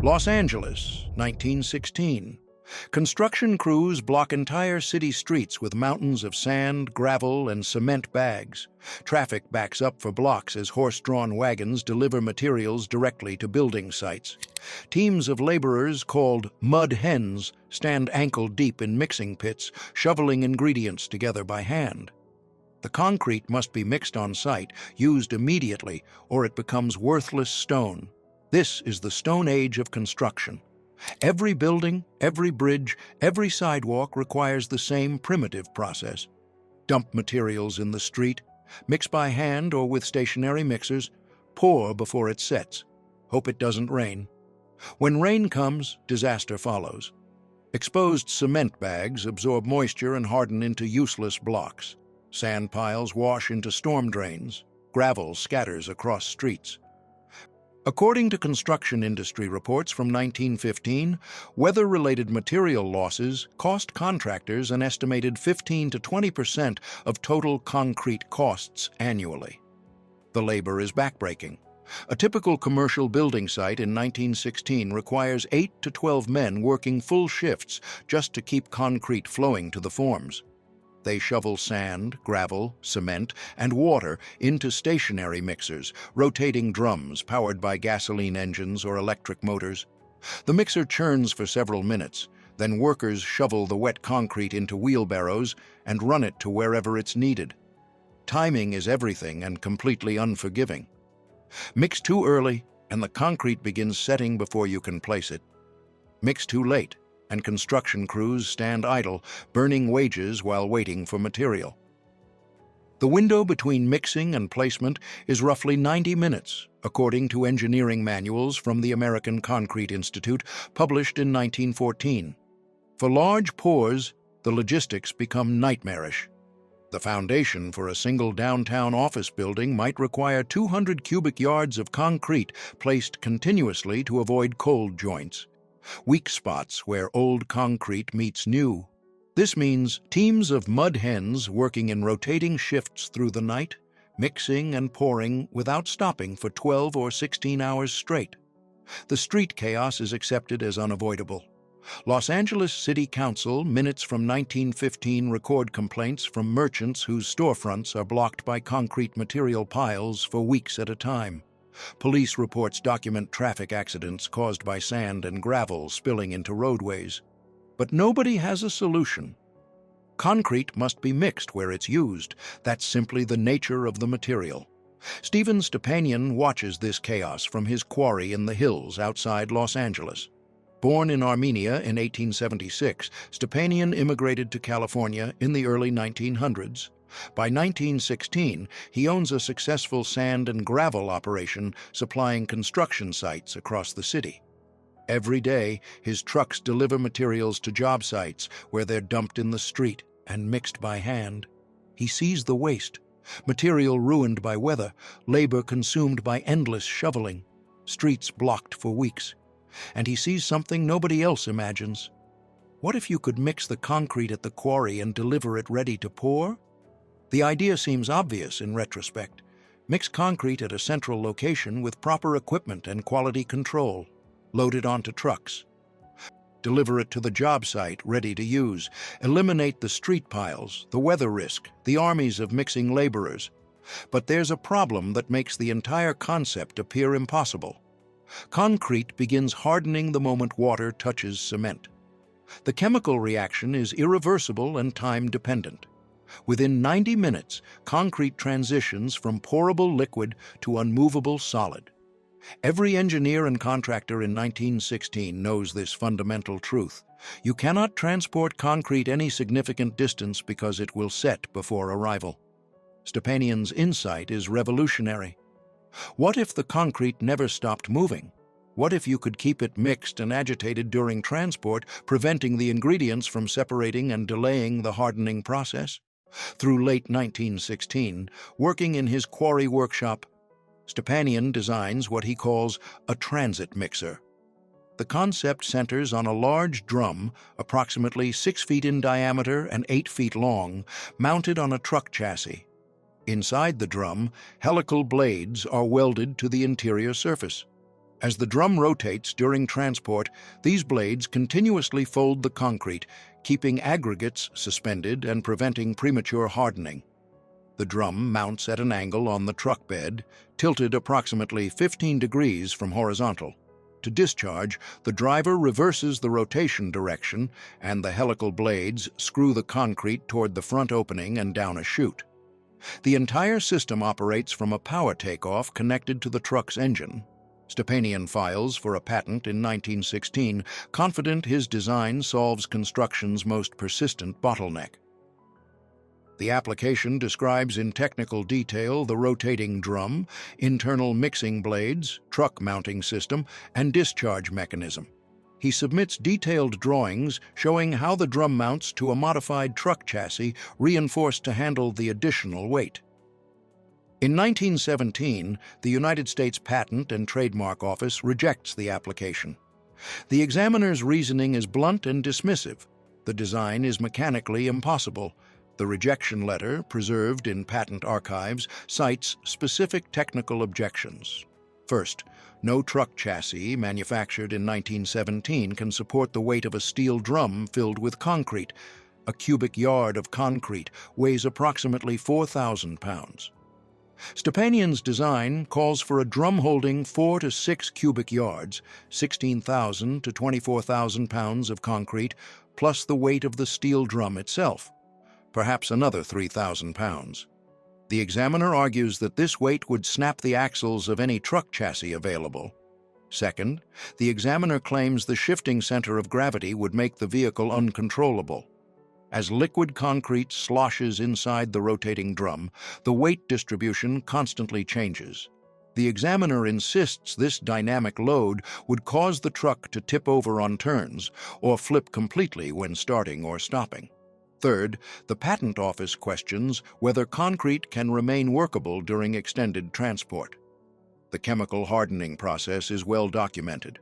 Los Angeles, 1916. Construction crews block entire city streets with mountains of sand, gravel, and cement bags. Traffic backs up for blocks as horse-drawn wagons deliver materials directly to building sites. Teams of laborers called mud hens stand ankle-deep in mixing pits, shoveling ingredients together by hand. The concrete must be mixed on site, used immediately, or it becomes worthless stone. This is the Stone Age of construction. Every building, every bridge, every sidewalk requires the same primitive process. Dump materials in the street, mix by hand or with stationary mixers, pour before it sets. Hope it doesn't rain. When rain comes, disaster follows. Exposed cement bags absorb moisture and harden into useless blocks. Sand piles wash into storm drains. Gravel scatters across streets. According to construction industry reports from 1915, weather-related material losses cost contractors an estimated 15 to 20% of total concrete costs annually. The labor is backbreaking. A typical commercial building site in 1916 requires 8 to 12 men working full shifts just to keep concrete flowing to the forms. They shovel sand, gravel, cement, and water into stationary mixers, rotating drums powered by gasoline engines or electric motors. The mixer churns for several minutes, then workers shovel the wet concrete into wheelbarrows and run it to wherever it's needed. Timing is everything and completely unforgiving. Mix too early, and the concrete begins setting before you can place it. Mix too late, and construction crews stand idle, burning wages while waiting for material. The window between mixing and placement is roughly 90 minutes, according to engineering manuals from the American Concrete Institute, published in 1914. For large pours, the logistics become nightmarish. The foundation for a single downtown office building might require 200 cubic yards of concrete placed continuously to avoid cold joints. Weak spots where old concrete meets new. This means teams of mud hens working in rotating shifts through the night, mixing and pouring without stopping for 12 or 16 hours straight. The street chaos is accepted as unavoidable. Los Angeles City Council minutes from 1915 record complaints from merchants whose storefronts are blocked by concrete material piles for weeks at a time. Police reports document traffic accidents caused by sand and gravel spilling into roadways. But nobody has a solution. Concrete must be mixed where it's used. That's simply the nature of the material. Stephen Stepanian watches this chaos from his quarry in the hills outside Los Angeles. Born in Armenia in 1876, Stepanian immigrated to California in the early 1900s. By 1916, he owns a successful sand and gravel operation supplying construction sites across the city. Every day, his trucks deliver materials to job sites where they're dumped in the street and mixed by hand. He sees the waste, material ruined by weather, labor consumed by endless shoveling, streets blocked for weeks. And he sees something nobody else imagines. What if you could mix the concrete at the quarry and deliver it ready to pour? The idea seems obvious in retrospect. Mix concrete at a central location with proper equipment and quality control. Load it onto trucks. Deliver it to the job site, ready to use. Eliminate the street piles, the weather risk, the armies of mixing laborers. But there's a problem that makes the entire concept appear impossible. Concrete begins hardening the moment water touches cement. The chemical reaction is irreversible and time-dependent. Within 90 minutes, concrete transitions from pourable liquid to unmovable solid. Every engineer and contractor in 1916 knows this fundamental truth. You cannot transport concrete any significant distance because it will set before arrival. Stepanian's insight is revolutionary. What if the concrete never stopped moving? What if you could keep it mixed and agitated during transport, preventing the ingredients from separating and delaying the hardening process? Through late 1916, working in his quarry workshop, Stepanian designs what he calls a transit mixer. The concept centers on a large drum, approximately 6 feet in diameter and 8 feet long, mounted on a truck chassis. Inside the drum, helical blades are welded to the interior surface. As the drum rotates during transport, these blades continuously fold the concrete, keeping aggregates suspended and preventing premature hardening. The drum mounts at an angle on the truck bed, tilted approximately 15 degrees from horizontal. To discharge, the driver reverses the rotation direction, and the helical blades screw the concrete toward the front opening and down a chute. The entire system operates from a power takeoff connected to the truck's engine. Stepanian files for a patent in 1916, confident his design solves construction's most persistent bottleneck. The application describes in technical detail the rotating drum, internal mixing blades, truck mounting system, and discharge mechanism. He submits detailed drawings showing how the drum mounts to a modified truck chassis reinforced to handle the additional weight. In 1917, the United States Patent and Trademark Office rejects the application. The examiner's reasoning is blunt and dismissive. The design is mechanically impossible. The rejection letter, preserved in patent archives, cites specific technical objections. First, no truck chassis manufactured in 1917 can support the weight of a steel drum filled with concrete. A cubic yard of concrete weighs approximately 4,000 pounds. Stepanian's design calls for a drum holding 4 to 6 cubic yards, 16,000 to 24,000 pounds of concrete, plus the weight of the steel drum itself, perhaps another 3,000 pounds. The examiner argues that this weight would snap the axles of any truck chassis available. Second, the examiner claims the shifting center of gravity would make the vehicle uncontrollable. As liquid concrete sloshes inside the rotating drum, the weight distribution constantly changes. The examiner insists this dynamic load would cause the truck to tip over on turns or flip completely when starting or stopping. Third, the Patent Office questions whether concrete can remain workable during extended transport. The chemical hardening process is well documented.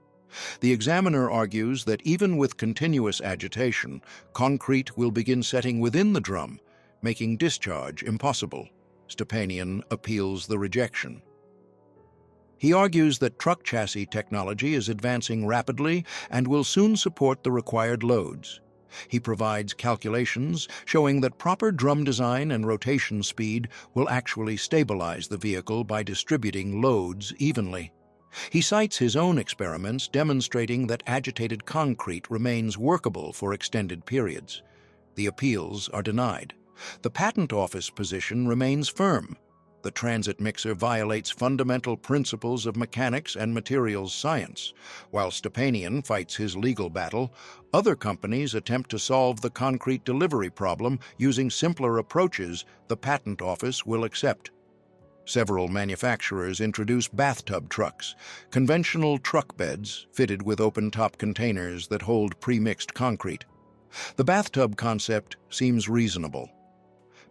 The examiner argues that even with continuous agitation, concrete will begin setting within the drum, making discharge impossible. Stepanian appeals the rejection. He argues that truck chassis technology is advancing rapidly and will soon support the required loads. He provides calculations showing that proper drum design and rotation speed will actually stabilize the vehicle by distributing loads evenly. He cites his own experiments demonstrating that agitated concrete remains workable for extended periods. The appeals are denied. The Patent Office position remains firm. The transit mixer violates fundamental principles of mechanics and materials science. While Stepanian fights his legal battle, other companies attempt to solve the concrete delivery problem using simpler approaches the Patent Office will accept. Several manufacturers introduce bathtub trucks, conventional truck beds fitted with open-top containers that hold pre-mixed concrete. The bathtub concept seems reasonable.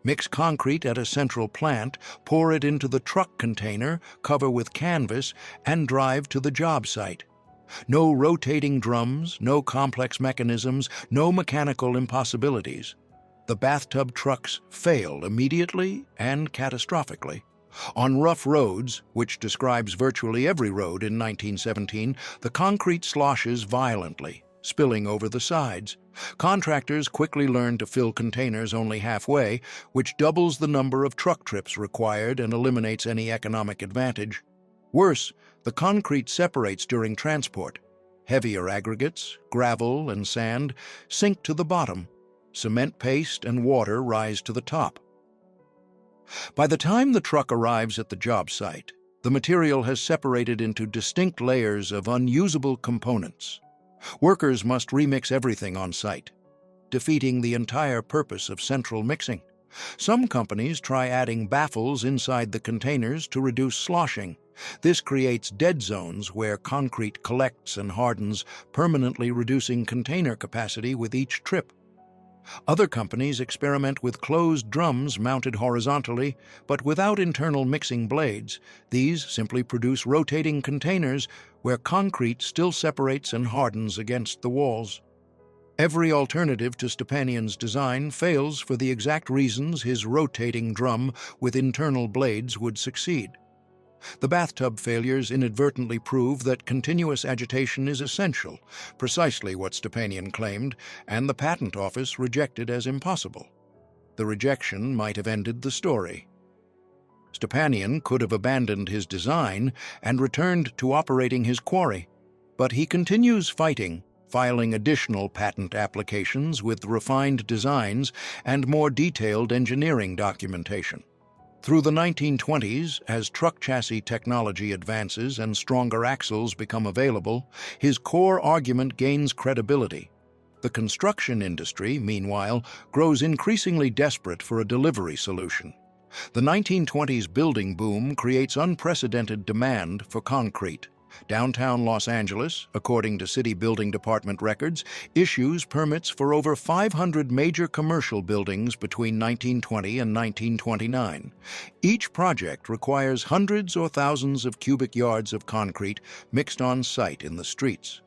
Mix concrete at a central plant, pour it into the truck container, cover with canvas, and drive to the job site. No rotating drums, no complex mechanisms, no mechanical impossibilities. The bathtub trucks fail immediately and catastrophically. On rough roads, which describes virtually every road in 1917, the concrete sloshes violently, spilling over the sides. Contractors quickly learn to fill containers only halfway, which doubles the number of truck trips required and eliminates any economic advantage. Worse, the concrete separates during transport. Heavier aggregates, gravel and sand, sink to the bottom. Cement paste and water rise to the top. By the time the truck arrives at the job site, the material has separated into distinct layers of unusable components. Workers must remix everything on site, defeating the entire purpose of central mixing. Some companies try adding baffles inside the containers to reduce sloshing. This creates dead zones where concrete collects and hardens, permanently reducing container capacity with each trip. Other companies experiment with closed drums mounted horizontally, but without internal mixing blades. These simply produce rotating containers where concrete still separates and hardens against the walls. Every alternative to Stepanian's design fails for the exact reasons his rotating drum with internal blades would succeed. The bathtub failures inadvertently prove that continuous agitation is essential, precisely what Stepanian claimed, and the Patent Office rejected as impossible. The rejection might have ended the story. Stepanian could have abandoned his design and returned to operating his quarry, but he continues fighting, filing additional patent applications with refined designs and more detailed engineering documentation. Through the 1920s, as truck chassis technology advances and stronger axles become available, his core argument gains credibility. The construction industry, meanwhile, grows increasingly desperate for a delivery solution. The 1920s building boom creates unprecedented demand for concrete. Downtown Los Angeles, according to City Building Department records, issues permits for over 500 major commercial buildings between 1920 and 1929. Each project requires hundreds or thousands of cubic yards of concrete mixed on site in the streets.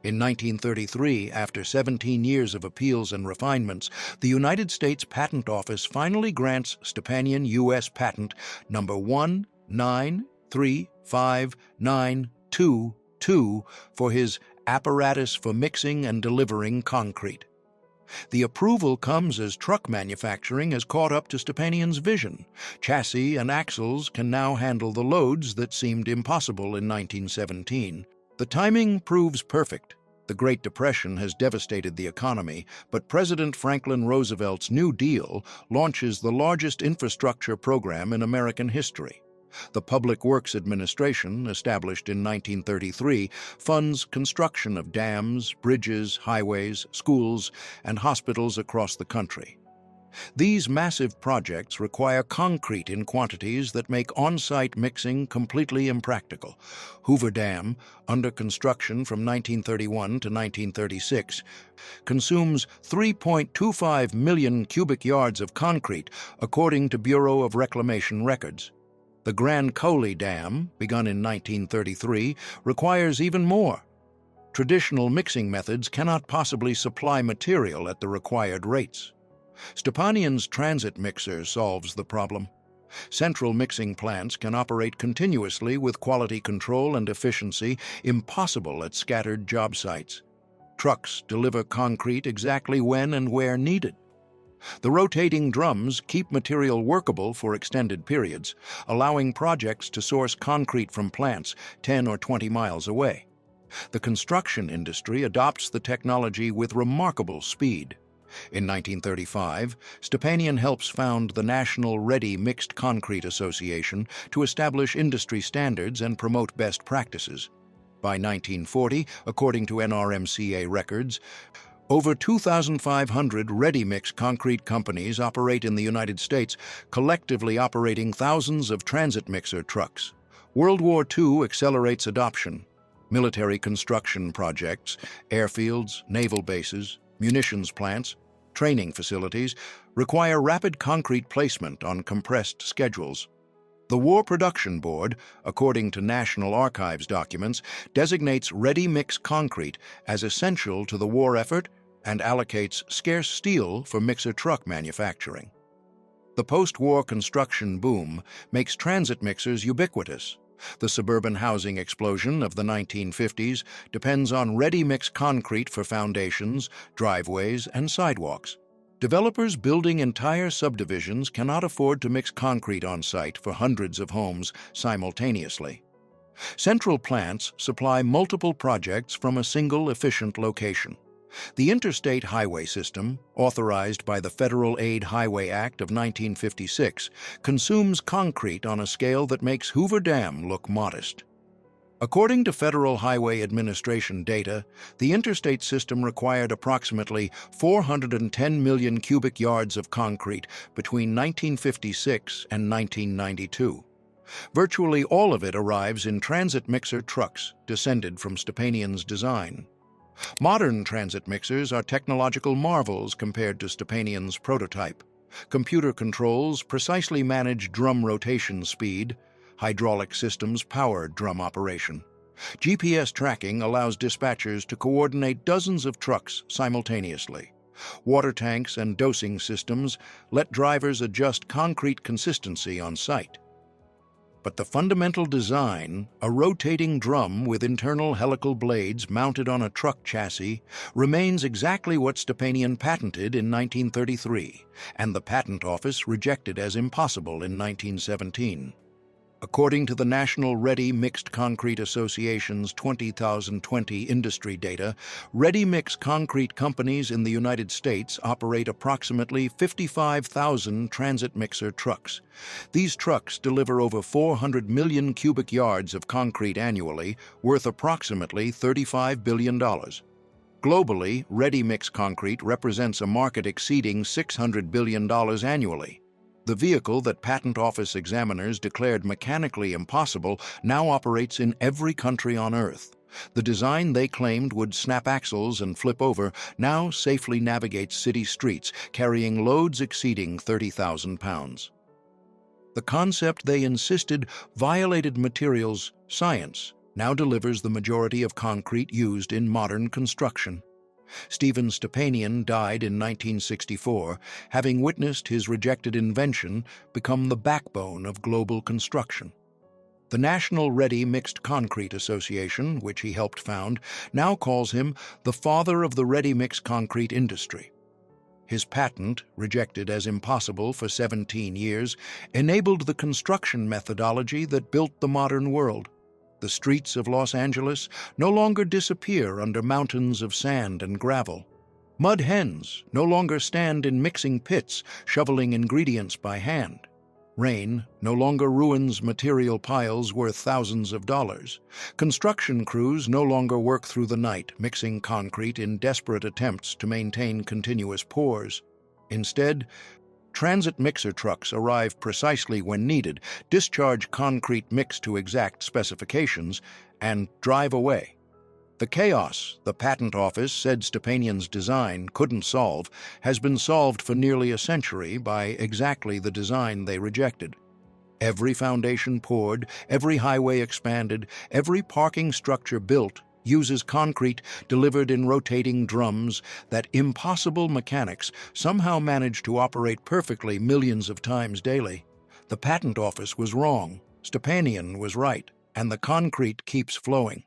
In 1933, after 17 years of appeals and refinements, the United States Patent Office finally grants Stepanian U.S. Patent number 1935922 for his apparatus for mixing and delivering concrete. The approval comes as truck manufacturing has caught up to Stepanian's vision. Chassis and axles can now handle the loads that seemed impossible in 1917. The timing proves perfect. The Great Depression has devastated the economy, but President Franklin Roosevelt's New Deal launches the largest infrastructure program in American history. The Public Works Administration, established in 1933, funds construction of dams, bridges, highways, schools, and hospitals across the country. These massive projects require concrete in quantities that make on-site mixing completely impractical. Hoover Dam, under construction from 1931 to 1936, consumes 3.25 million cubic yards of concrete, according to Bureau of Reclamation records. The Grand Coulee Dam, begun in 1933, requires even more. Traditional mixing methods cannot possibly supply material at the required rates. Stepanian's transit mixer solves the problem. Central mixing plants can operate continuously with quality control and efficiency impossible at scattered job sites. Trucks deliver concrete exactly when and where needed. The rotating drums keep material workable for extended periods, allowing projects to source concrete from plants 10 or 20 miles away. The construction industry adopts the technology with remarkable speed. In 1935, Stepanian helps found the National Ready Mixed Concrete Association to establish industry standards and promote best practices. By 1940, according to NRMCA records, over 2,500 ready-mix concrete companies operate in the United States, collectively operating thousands of transit mixer trucks. World War II accelerates adoption. Military construction projects, airfields, naval bases, munitions plants, training facilities require rapid concrete placement on compressed schedules. The War Production Board, according to National Archives documents, designates ready-mix concrete as essential to the war effort and allocates scarce steel for mixer truck manufacturing. The post-war construction boom makes transit mixers ubiquitous. The suburban housing explosion of the 1950s depends on ready-mix concrete for foundations, driveways, and sidewalks. Developers building entire subdivisions cannot afford to mix concrete on site for hundreds of homes simultaneously. Central plants supply multiple projects from a single efficient location. The Interstate Highway System, authorized by the Federal Aid Highway Act of 1956, consumes concrete on a scale that makes Hoover Dam look modest. According to Federal Highway Administration data, the interstate system required approximately 410 million cubic yards of concrete between 1956 and 1992. Virtually all of it arrives in transit mixer trucks, descended from Stepanian's design. Modern transit mixers are technological marvels compared to Stepanian's prototype. Computer controls precisely manage drum rotation speed. Hydraulic systems power drum operation. GPS tracking allows dispatchers to coordinate dozens of trucks simultaneously. Water tanks and dosing systems let drivers adjust concrete consistency on site. But the fundamental design, a rotating drum with internal helical blades mounted on a truck chassis, remains exactly what Stepanian patented in 1933, and the Patent Office rejected as impossible in 1917. According to the National Ready Mixed Concrete Association's 2020 industry data, ready-mix concrete companies in the United States operate approximately 55,000 transit mixer trucks. These trucks deliver over 400 million cubic yards of concrete annually, worth approximately $35 billion. Globally, ready-mix concrete represents a market exceeding $600 billion annually. The vehicle that Patent Office examiners declared mechanically impossible now operates in every country on Earth. The design they claimed would snap axles and flip over now safely navigates city streets, carrying loads exceeding 30,000 pounds. The concept they insisted violated materials science now delivers the majority of concrete used in modern construction. Stephen Stepanian died in 1964, having witnessed his rejected invention become the backbone of global construction. The National Ready Mixed Concrete Association, which he helped found, now calls him the father of the ready-mix concrete industry. His patent, rejected as impossible for 17 years, enabled the construction methodology that built the modern world. The streets of Los Angeles no longer disappear under mountains of sand and gravel. Mud hens no longer stand in mixing pits, shoveling ingredients by hand. Rain no longer ruins material piles worth thousands of dollars. Construction crews no longer work through the night, mixing concrete in desperate attempts to maintain continuous pours. Instead, transit mixer trucks arrive precisely when needed, discharge concrete mix to exact specifications, and drive away. The chaos the Patent Office said Stepanian's design couldn't solve has been solved for nearly a century by exactly the design they rejected. Every foundation poured, every highway expanded, every parking structure built uses concrete delivered in rotating drums that impossible mechanics somehow manage to operate perfectly millions of times daily. The Patent Office was wrong, Stepanian was right, and the concrete keeps flowing.